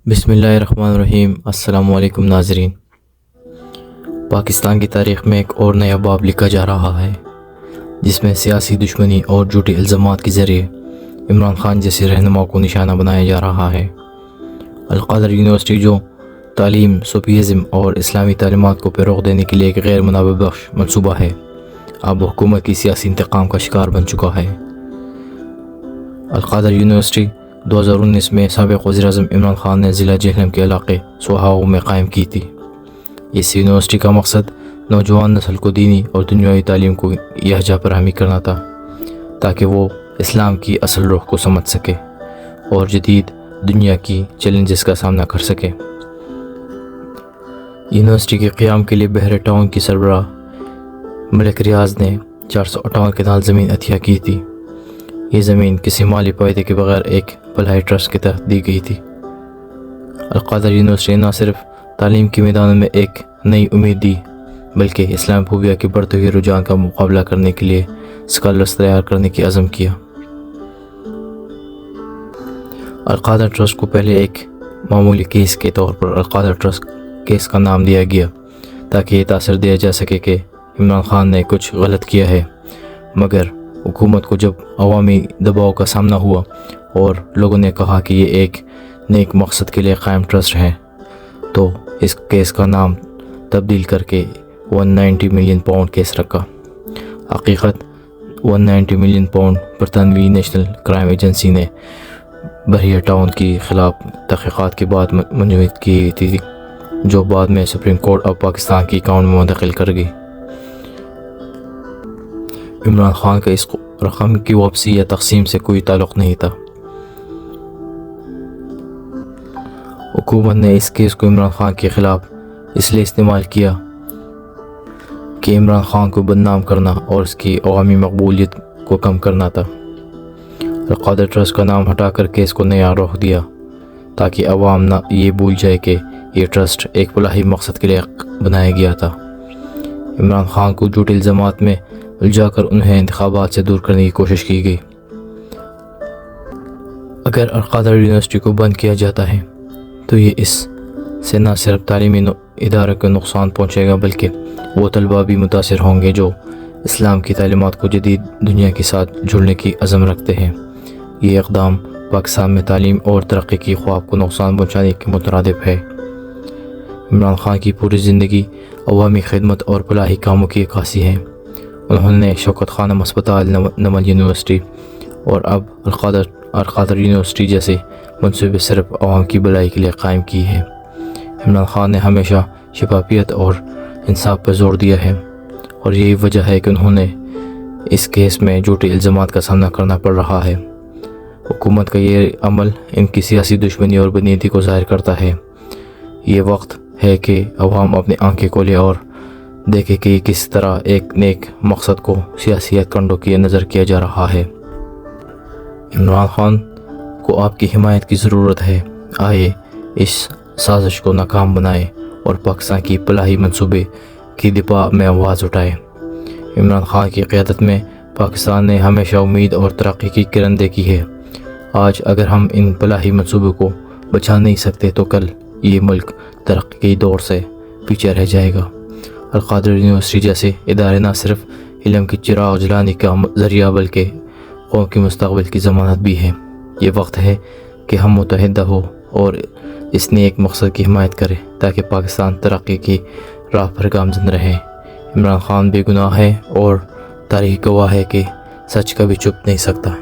बिस्मिल्लाहिर्रहमानिर्रहीम। अस्सलामु अलैकुम नाज़रीन। पाकिस्तान की तारीख़ में एक और नया बाब लिखा जा रहा है जिसमें सियासी दुश्मनी और झूठे इल्ज़ामात के ज़रिए इमरान खान जैसे रहनुमा को निशाना बनाया जा रहा है। अल-क़ादर यूनिवर्सिटी जो तालीम, सूफीज़्म और इस्लामी तालीमात को फ़रोग़ देने के लिए एक गैर मुनाफ़ा बख्श मनसूबा है, अब हुकूमत की सियासी इंतकाम का शिकार बन चुका है। अल-क़ादर यूनिवर्सिटी 2019 में साबिक़ वज़ीर-ए-आज़म इमरान खान ने ज़िला जेहलम के इलाक़े सोहागो में क़ायम की थी। इस यूनिवर्सिटी का मकसद नौजवान नस्ल को दीनी और दुनियावी तालीम को यहजा फराहमी करना था ताकि वो इस्लाम की असल रूह को समझ सके और जदीद दुनिया की चैलेंजेस का सामना कर सके। यूनिवर्सिटी के क़याम के लिए बहर टाउन की सरबराह मलिक रियाज ने 458 कनाल ज़मीन अतिया की थी। ये ज़मीन किसी माली फ़ायदे के बगैर एक भलाई ट्रस्ट के तहत दी गई थी। अल-क़ादर यूनिवर्सिटी न सिर्फ तालीम के मैदान में एक नई उम्मीद दी बल्कि इस्लामोफोबिया के बढ़ते हुए रुझान का मुकाबला करने के लिए स्कॉलर्स तैयार करने की अज़म किया। अल-क़ादर ट्रस्ट को पहले एक मामूली केस के तौर पर अल-क़ादर ट्रस्ट केस का नाम दिया गया ताकि ये तासर दिया जा सके कि इमरान खान ने कुछ गलत किया है, मगर हुकूमत को जब अवामी दबाव का सामना हुआ और लोगों ने कहा कि ये एक नेक मकसद के लिए क़ायम ट्रस्ट है, तो इस केस का नाम तब्दील करके 190 मिलियन पाउंड केस रखा। हकीकत 190 मिलियन पाउंड बरतानवी नेशनल क्राइम एजेंसी ने बहरिया टाउन के ख़िलाफ़ तहक़ीक़ात के बाद मंजूद की थी, जो बाद में सुप्रीम कोर्ट ऑफ पाकिस्तान की अकाउंट में मुंतकिल कर गई। इमरान खान का इस रकम की वापसी या तकसीम से कोई ताल्लुक़ नहीं था। हुकूमत ने इस केस को इमरान खान के ख़िलाफ़ इसलिए इस्तेमाल किया कि इमरान खान को बदनाम करना और उसकी अवामी मकबूलियत को कम करना था। अल-क़ादर ट्रस्ट का नाम हटाकर केस को नया रुख दिया ताकि अवाम ना ये भूल जाए कि ये ट्रस्ट एक फलाही मकसद के लिए बनाया गया था। इमरान खान को झूठे इल्ज़ामात में उलझाकर उन्हें इंतखाबात से दूर करने की कोशिश की गई। अगर अल-क़ादर यूनिवर्सिटी को बंद किया जाता है तो ये इससे न सिर्फ तालीमी इदारे को नुकसान पहुँचेगा बल्कि वो तलबा भी मुतासिर होंगे जो इस्लाम की तालीमात को जदीद दुनिया के साथ जुड़ने की अज़म रखते हैं। ये इक़दाम पाकिस्तान में तालीम और तरक्की की ख्वाब को नुकसान पहुँचाने के मुतरादिफ है। इमरान खान की पूरी ज़िंदगी अवामी खिदमत और फलाही कामों की अक्कासी है। उन्होंने शौकत खानम अस्पताल, नमल यूनिवर्सिटी और अब अल-क़ादर यूनिवर्सिटी जैसे मनसूबे सिर्फ अवाम की भलाई के लिए क़ायम की है। इमरान खान ने हमेशा शफाफियत और इंसाफ पर जोर दिया है और यही वजह है कि उन्होंने इस केस में झूठे इल्ज़ामात का सामना करना पड़ रहा है। हुकूमत का ये अमल इनकी सियासी दुश्मनी और बदनीयती को ज़ाहिर करता है। ये वक्त है कि अवाम अपनी आंखें खोले और देखे कि किस तरह एक नेक मकसद को सियासी कंडों की नज़र किया जा रहा है। इमरान खान को आपकी हिमायत की ज़रूरत है। आइए इस साजिश को नाकाम बनाए और पाकिस्तान की फलाही मंसूबे की दिफा में आवाज़ उठाए। इमरान खान की क़यादत में पाकिस्तान ने हमेशा उम्मीद और तरक्की की किरण देखी है। आज अगर हम इन फलाही मंसूबों को बचा नहीं सकते तो कल ये मुल्क तरक्की के दौर से पीछे रह जाएगा। अल-क़ादर यूनिवर्सिटी जैसे इदारे न सिर्फ इल्म की चिराग जलाने का ज़रिया बल्कि कौम के मुस्तक़बिल की ज़मानत भी है। ये वक्त है कि हम मुतहद हो और इस नेक मकसद की हिमायत करें ताकि पाकिस्तान तरक्की की राह पर गामज़न रहे। इमरान खान बेगुनाह है और तारीख़ गवाह है कि सच कभी चुप नहीं सकता।